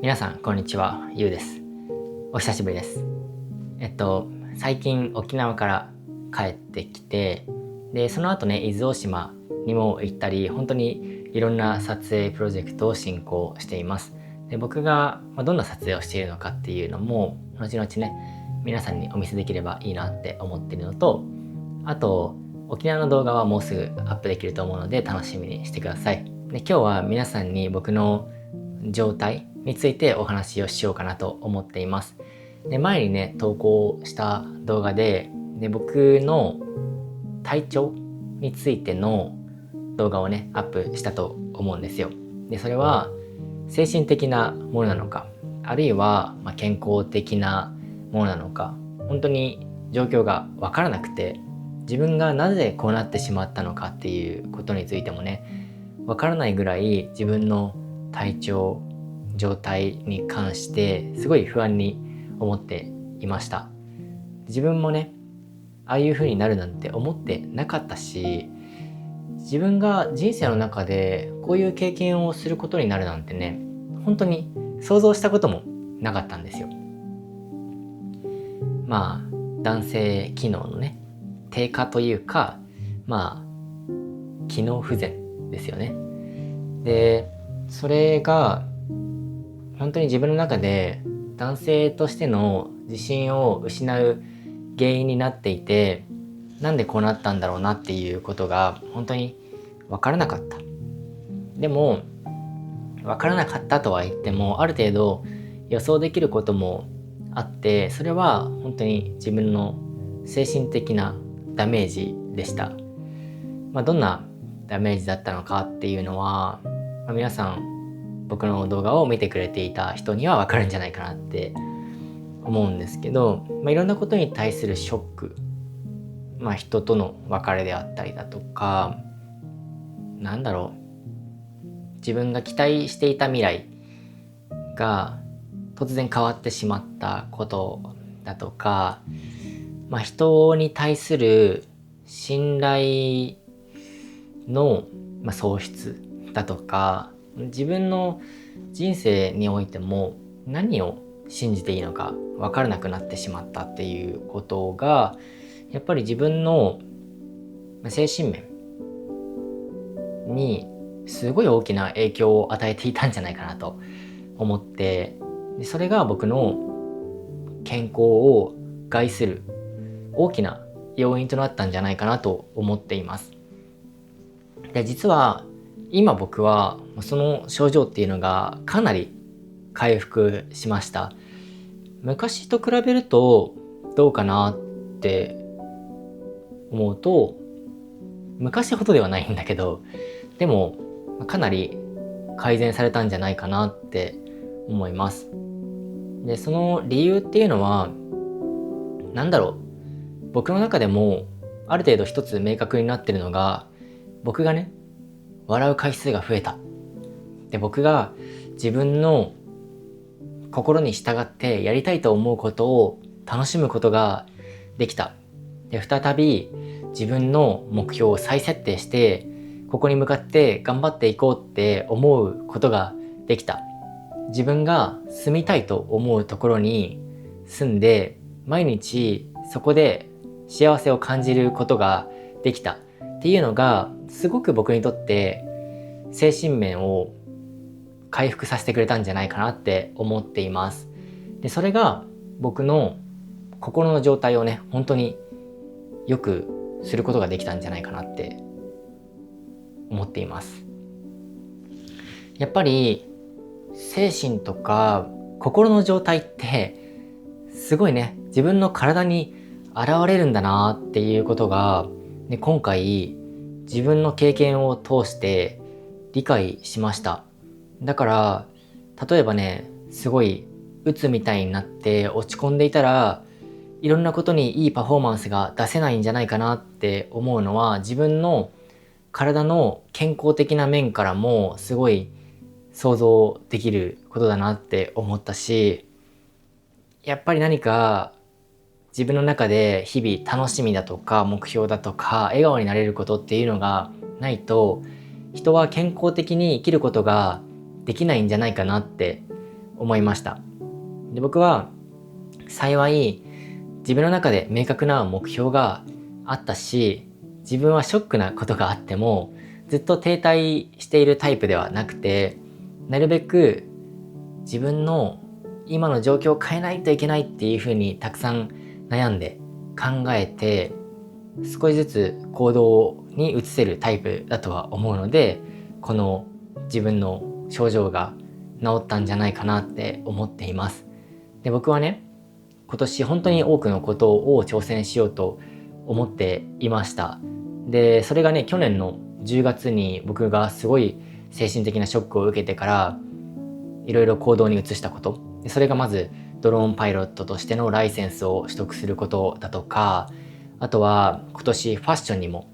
皆さんこんにちは、ゆうです。お久しぶりです。最近沖縄から帰ってきて、でその後ね、伊豆大島にも行ったり、本当にいろんな撮影プロジェクトを進行しています。で僕がどんな撮影をしているのかっていうのも後々ね、皆さんにお見せできればいいなって思っているのと、あと沖縄の動画はもうすぐアップできると思うので楽しみにしてください。で今日は皆さんに僕の状態についてお話をしようかなと思っています。で前にね、投稿した動画で僕の体調についての動画をねアップしたと思うんですよ。でそれは精神的なものなのか、あるいは健康的なものなのか、本当に状況が分からなくて、自分がなぜこうなってしまったのかっていうことについてもね分からないぐらい、自分の体調状態に関してすごい不安に思っていました。自分もね、ああいう風になるなんて思ってなかったし、自分が人生の中でこういう経験をすることになるなんてね、本当に想像したこともなかったんですよ。男性機能のね低下というか、機能不全ですよね。でそれが本当に自分の中で男性としての自信を失う原因になっていて、なんでこうなったんだろうなっていうことが本当に分からなかった。でも分からなかったとは言っても、ある程度予想できることもあって、それは本当に自分の精神的なダメージでした。どんなダメージだったのかっていうのは、皆さん僕の動画を見てくれていた人には分かるんじゃないかなって思うんですけど、いろんなことに対するショック、人との別れであったりだとか、自分が期待していた未来が突然変わってしまったことだとか、人に対する信頼の喪失だとか、自分の人生においても何を信じていいのか分からなくなってしまったっていうことが、やっぱり自分の精神面にすごい大きな影響を与えていたんじゃないかなと思って、でそれが僕の健康を害する大きな要因となったんじゃないかなと思っています。で実は今僕はその症状っていうのがかなり回復しました。昔と比べるとどうかなって思うと、昔ほどではないんだけど、でもかなり改善されたんじゃないかなって思います。でその理由っていうのは僕の中でもある程度一つ明確になってるのが、僕がね笑う回数が増えた。で僕が自分の心に従ってやりたいと思うことを楽しむことができた。で再び自分の目標を再設定して、ここに向かって頑張っていこうって思うことができた。自分が住みたいと思うところに住んで、毎日そこで幸せを感じることができたっていうのが、すごく僕にとって精神面を回復させてくれたんじゃないかなって思っています。でそれが僕の心の状態をね本当に良くすることができたんじゃないかなって思っています。やっぱり精神とか心の状態ってすごいね、自分の体に現れるんだなっていうことが、今回自分の経験を通して理解しました。だから例えばね、すごい鬱みたいになって落ち込んでいたら、いろんなことにいいパフォーマンスが出せないんじゃないかなって思うのは、自分の体の健康的な面からもすごい想像できることだなって思ったし、やっぱり何か自分の中で日々楽しみだとか目標だとか笑顔になれることっていうのがないと、人は健康的に生きることができないんじゃないかなって思いました。で、僕は幸い自分の中で明確な目標があったし、自分はショックなことがあってもずっと停滞しているタイプではなくて、なるべく自分の今の状況を変えないといけないっていうふうにたくさん悩んで考えて、少しずつ行動に移せるタイプだとは思うので、この自分の症状が治ったんじゃないかなって思っています。で、僕はね、今年本当に多くのことを挑戦しようと思っていました。で、それがね、去年の10月に僕がすごい精神的なショックを受けてからいろいろ行動に移したこと、それがまずドローンパイロットとしてのライセンスを取得することだとか、あとは今年ファッションにも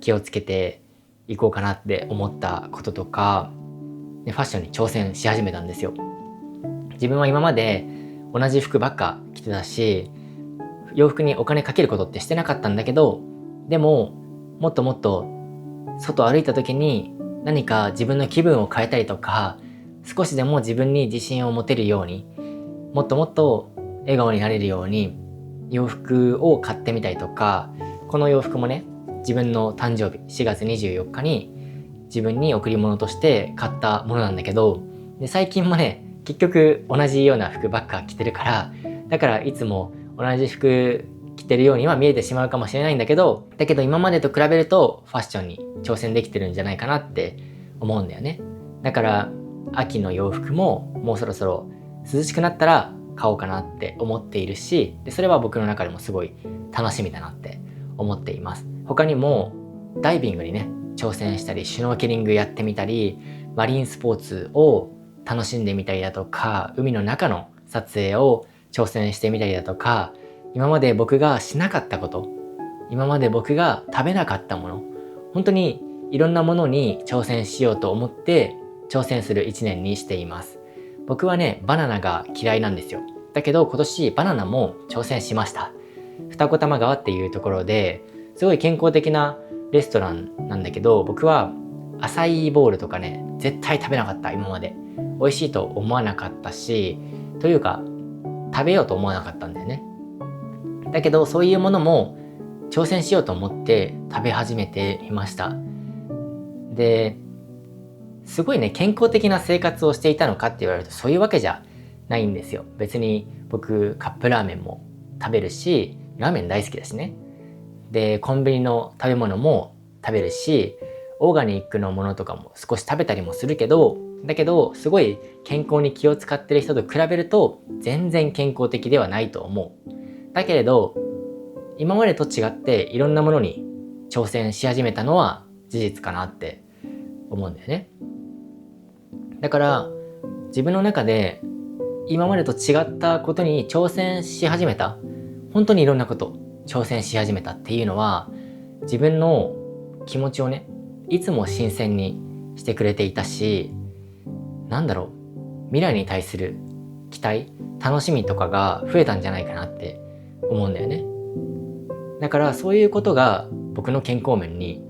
気をつけていこうかなって思ったこととか、ファッションに挑戦し始めたんですよ。自分は今まで同じ服ばっか着てたし、洋服にお金かけることってしてなかったんだけど、でももっともっと外歩いた時に何か自分の気分を変えたりとか、少しでも自分に自信を持てるように、もっともっと笑顔になれるように洋服を買ってみたりとか、この洋服もね、自分の誕生日4月24日に自分に贈り物として買ったものなんだけど、で最近もね、結局同じような服ばっか着てるから、だからいつも同じ服着てるようには見えてしまうかもしれないんだけど、今までと比べるとファッションに挑戦できてるんじゃないかなって思うんだよね。だから秋の洋服ももうそろそろ涼しくなったら買おうかなって思っているし、でそれは僕の中でもすごい楽しみだなって思っています。他にもダイビングにね、挑戦したり、シュノーケリングやってみたり、マリンスポーツを楽しんでみたりだとか、海の中の撮影を挑戦してみたりだとか、今まで僕がしなかったこと、今まで僕が食べなかったもの、本当にいろんなものに挑戦しようと思って挑戦する1年にしています。僕はね、バナナが嫌いなんですよ。だけど今年バナナも挑戦しました。二子玉川っていうところですごい健康的なレストランなんだけど、僕はアサイーボウルとかね、絶対食べなかった。今まで美味しいと思わなかったし、というか食べようと思わなかったんだよね。だけどそういうものも挑戦しようと思って食べ始めていました。で、すごいね、健康的な生活をしていたのかって言われるとそういうわけじゃないんですよ。別に僕カップラーメンも食べるし、ラーメン大好きだしね。で、コンビニの食べ物も食べるし、オーガニックのものとかも少し食べたりもするけど、だけどすごい健康に気を使ってる人と比べると全然健康的ではないと思う。だけれど今までと違っていろんなものに挑戦し始めたのは事実かなって思うんだよね。だから自分の中で今までと違ったことに挑戦し始めた、本当にいろんなこと挑戦し始めたっていうのは、自分の気持ちをね、いつも新鮮にしてくれていたし、未来に対する期待、楽しみとかが増えたんじゃないかなって思うんだよね。だからそういうことが僕の健康面に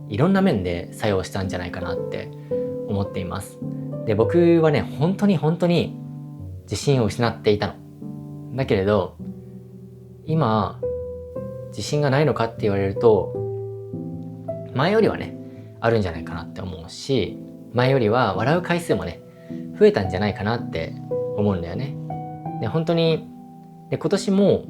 いろんな面で作用したんじゃないかなって思っています。で、僕はね、本当に自信を失っていたの。だけれど今自信がないのかって言われると、前よりはねあるんじゃないかなって思うし、前よりは笑う回数もね増えたんじゃないかなって思うんだよね。で、本当に今年も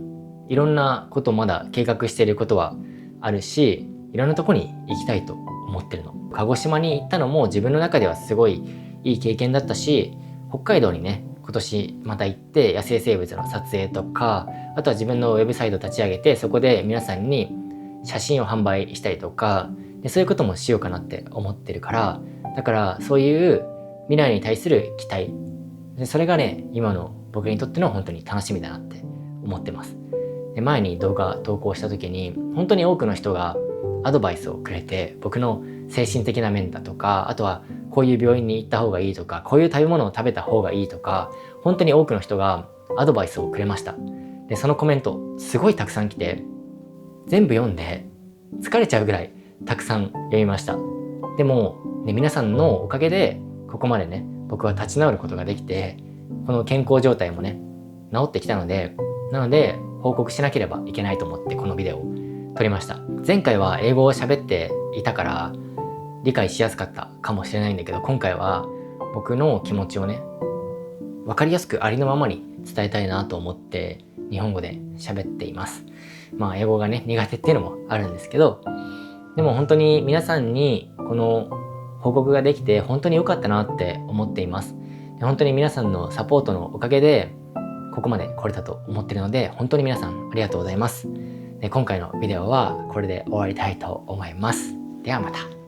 いろんなことまだ計画していることはあるし、いろんなとこに行きたいと思ってるの。鹿児島に行ったのも自分の中ではすごいいい経験だったし、北海道にね今年また行って野生生物の撮影とか、あとは自分のウェブサイト立ち上げてそこで皆さんに写真を販売したりとか、でそういうこともしようかなって思ってるから、だからそういう未来に対する期待、でそれがね今の僕にとっての本当に楽しみだなって思ってます。で、前に動画投稿した時に本当に多くの人がアドバイスをくれて、僕の精神的な面だとか、あとはこういう病院に行った方がいいとか、こういう食べ物を食べた方がいいとか、本当に多くの人がアドバイスをくれました。で、そのコメントすごいたくさん来て、全部読んで疲れちゃうぐらいたくさん読みました。でも、ね、皆さんのおかげでここまでね僕は立ち直ることができて、この健康状態もね治ってきたので、なので報告しなければいけないと思ってこのビデオを撮りました。前回は英語を喋っていたから理解しやすかったかもしれないんだけど、今回は僕の気持ちをね分かりやすくありのままに伝えたいなと思って日本語で喋っています。まあ英語がね苦手っていうのもあるんですけど、でも本当に皆さんにこの報告ができて本当に良かったなって思っています。で本当に皆さんのサポートのおかげでここまで来れたと思っているので、本当に皆さんありがとうございます。で今回のビデオはこれで終わりたいと思います。ではまた。